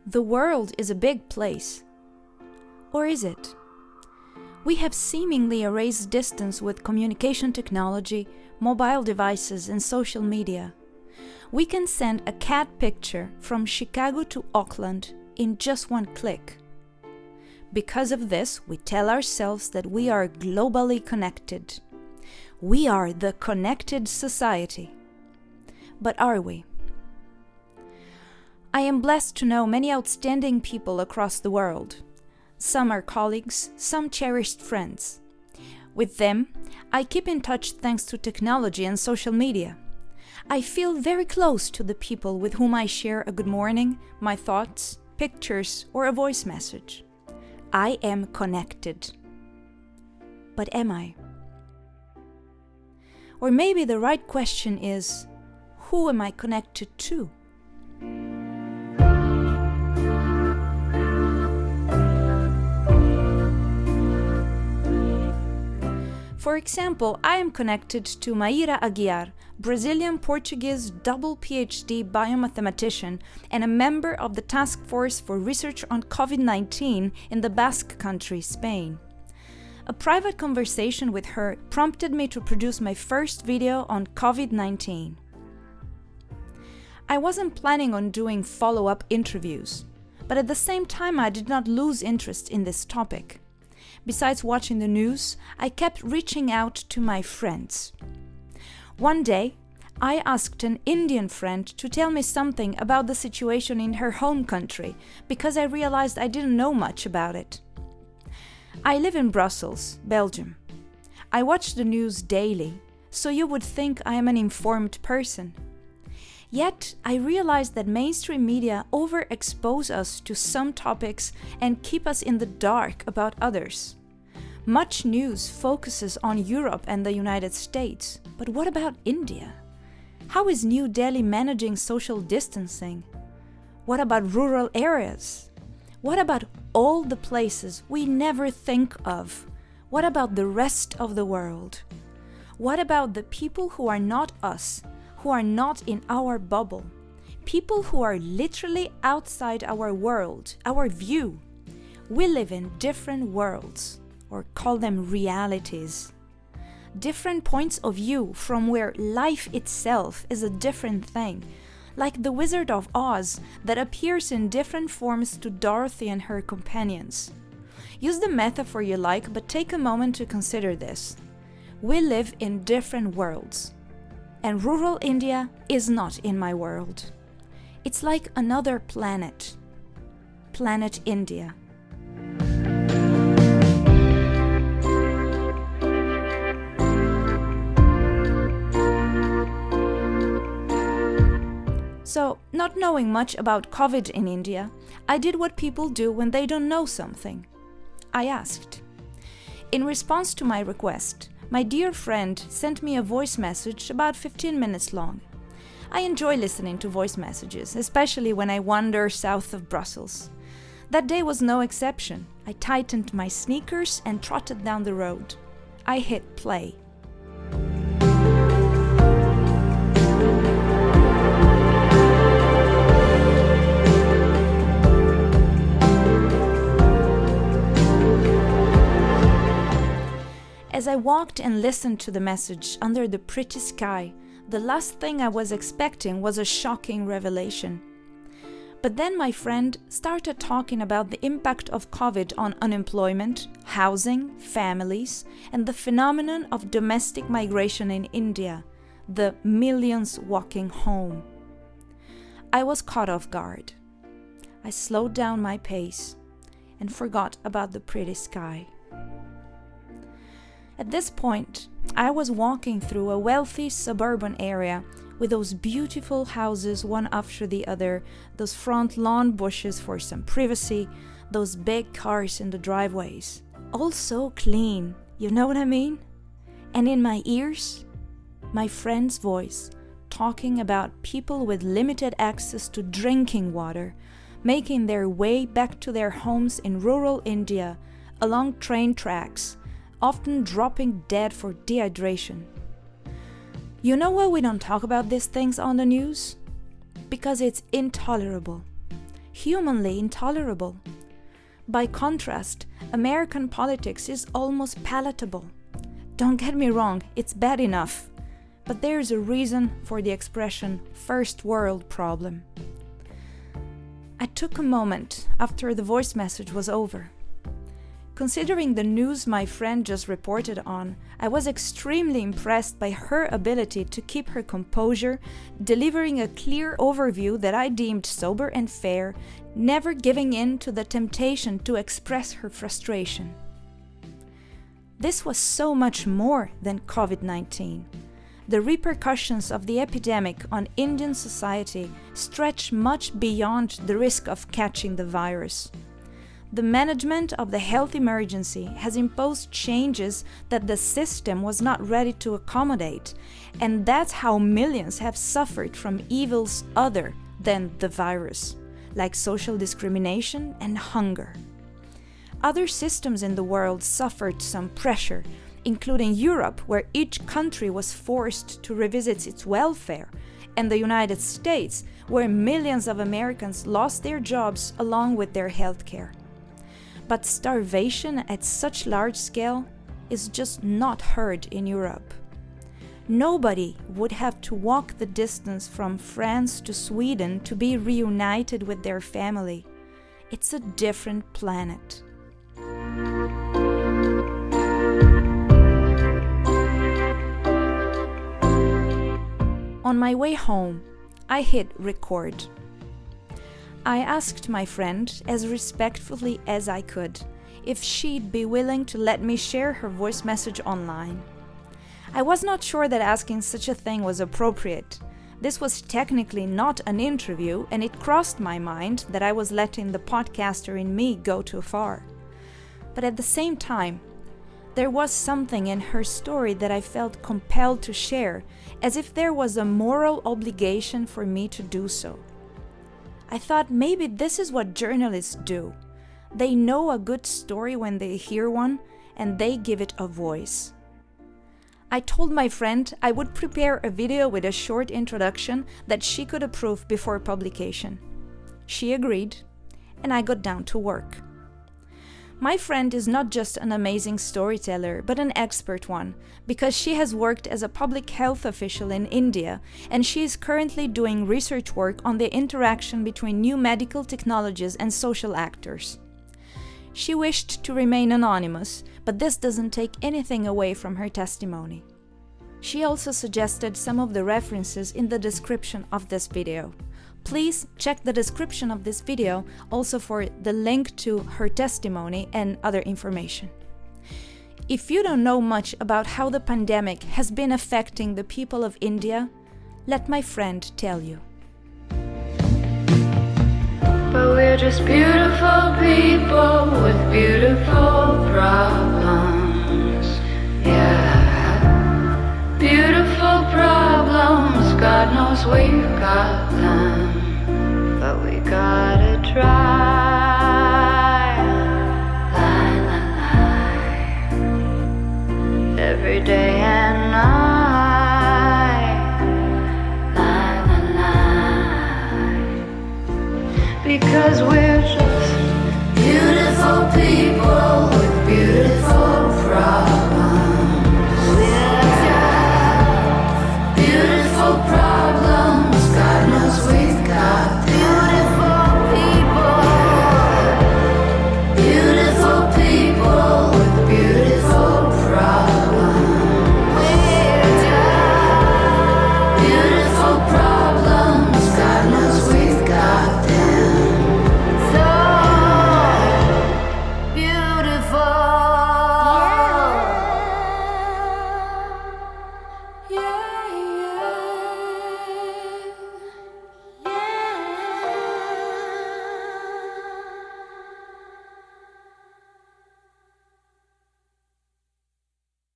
The world is a big place. Or is it? We have seemingly erased distance with communication technology, mobile devices, and social media. We can send a cat picture from Chicago to Auckland in just one click. Because of this, we tell ourselves that we are globally connected. We are the connected society. But are we? I am blessed to know many outstanding people across the world. Some are colleagues, some cherished friends. With them, I keep in touch thanks to technology and social media. I feel very close to the people with whom I share a good morning, my thoughts, pictures, or a voice message. I am connected. But am I? Or maybe the right question is, who am I connected to? For example, I am connected to Mayra Aguiar, Brazilian-Portuguese double PhD biomathematician and a member of the Task Force for Research on COVID-19 in the Basque Country, Spain. A private conversation with her prompted me to produce my first video on COVID-19. I wasn't planning on doing follow-up interviews, but at the same time I did not lose interest in this topic. Besides watching the news, I kept reaching out to my friends. One day, I asked an Indian friend to tell me something about the situation in her home country because I realized I didn't know much about it. I live in Brussels, Belgium. I watch the news daily, so you would think I am an informed person. Yet, I realized that mainstream media overexpose us to some topics and keep us in the dark about others. Much news focuses on Europe and the United States, but what about India? How is New Delhi managing social distancing? What about rural areas? What about all the places we never think of? What about the rest of the world? What about the people who are not us? Who are not in our bubble, people who are literally outside our world, our view. We live in different worlds, or call them realities. Different points of view from where life itself is a different thing, like the Wizard of Oz that appears in different forms to Dorothy and her companions. Use the metaphor you like, but take a moment to consider this. We live in different worlds. And rural India is not in my world. It's like another planet. Planet India. So, not knowing much about COVID in India, I did what people do when they don't know something. I asked. In response to my request, my dear friend sent me a voice message about 15 minutes long. I enjoy listening to voice messages, especially when I wander south of Brussels. That day was no exception. I tightened my sneakers and trotted down the road. I hit play. As I walked and listened to the message under the pretty sky, the last thing I was expecting was a shocking revelation. But then my friend started talking about the impact of COVID on unemployment, housing, families, and the phenomenon of domestic migration in India, the millions walking home. I was caught off guard. I slowed down my pace and forgot about the pretty sky. At this point, I was walking through a wealthy suburban area with those beautiful houses one after the other, those front lawn bushes for some privacy, those big cars in the driveways. All so clean, you know what I mean? And in my ears, my friend's voice talking about people with limited access to drinking water, making their way back to their homes in rural India, along train tracks, often dropping dead for dehydration. You know why we don't talk about these things on the news? Because it's intolerable. humanly intolerable. By contrast, American politics is almost palatable. Don't get me wrong, it's bad enough. But there's a reason for the expression first world problem. I took a moment after the voice message was over. Considering the news my friend just reported on, I was extremely impressed by her ability to keep her composure, delivering a clear overview that I deemed sober and fair, never giving in to the temptation to express her frustration. This was so much more than COVID-19. The repercussions of the epidemic on Indian society stretch much beyond the risk of catching the virus. The management of the health emergency has imposed changes that the system was not ready to accommodate, and that's how millions have suffered from evils other than the virus, like social discrimination and hunger. Other systems in the world suffered some pressure, including Europe, where each country was forced to revisit its welfare, and the United States, where millions of Americans lost their jobs along with their health care. But starvation at such large scale is just not heard in Europe. Nobody would have to walk the distance from France to Sweden to be reunited with their family. It's a different planet. On my way home, I hit record. I asked my friend, as respectfully as I could, if she'd be willing to let me share her voice message online. I was not sure that asking such a thing was appropriate. This was technically not an interview, and it crossed my mind that I was letting the podcaster in me go too far. But at the same time, there was something in her story that I felt compelled to share, as if there was a moral obligation for me to do so. I thought maybe this is what journalists do. They know a good story when they hear one, and they give it a voice. I told my friend I would prepare a video with a short introduction that she could approve before publication. She agreed, and I got down to work. My friend is not just an amazing storyteller, but an expert one, because she has worked as a public health official in India, and she is currently doing research work on the interaction between new medical technologies and social actors. She wished to remain anonymous, but this doesn't take anything away from her testimony. She also suggested some of the references in the description of this video. Please check the description of this video also for the link to her testimony and other information. If you don't know much about how the pandemic has been affecting the people of India, let my friend tell you. But we're just beautiful people with beautiful problems. Yeah, beautiful problems. God knows we've got them. But we gotta try, lie, lie, lie, every day and night, lie, lie, lie, because we're just beautiful people.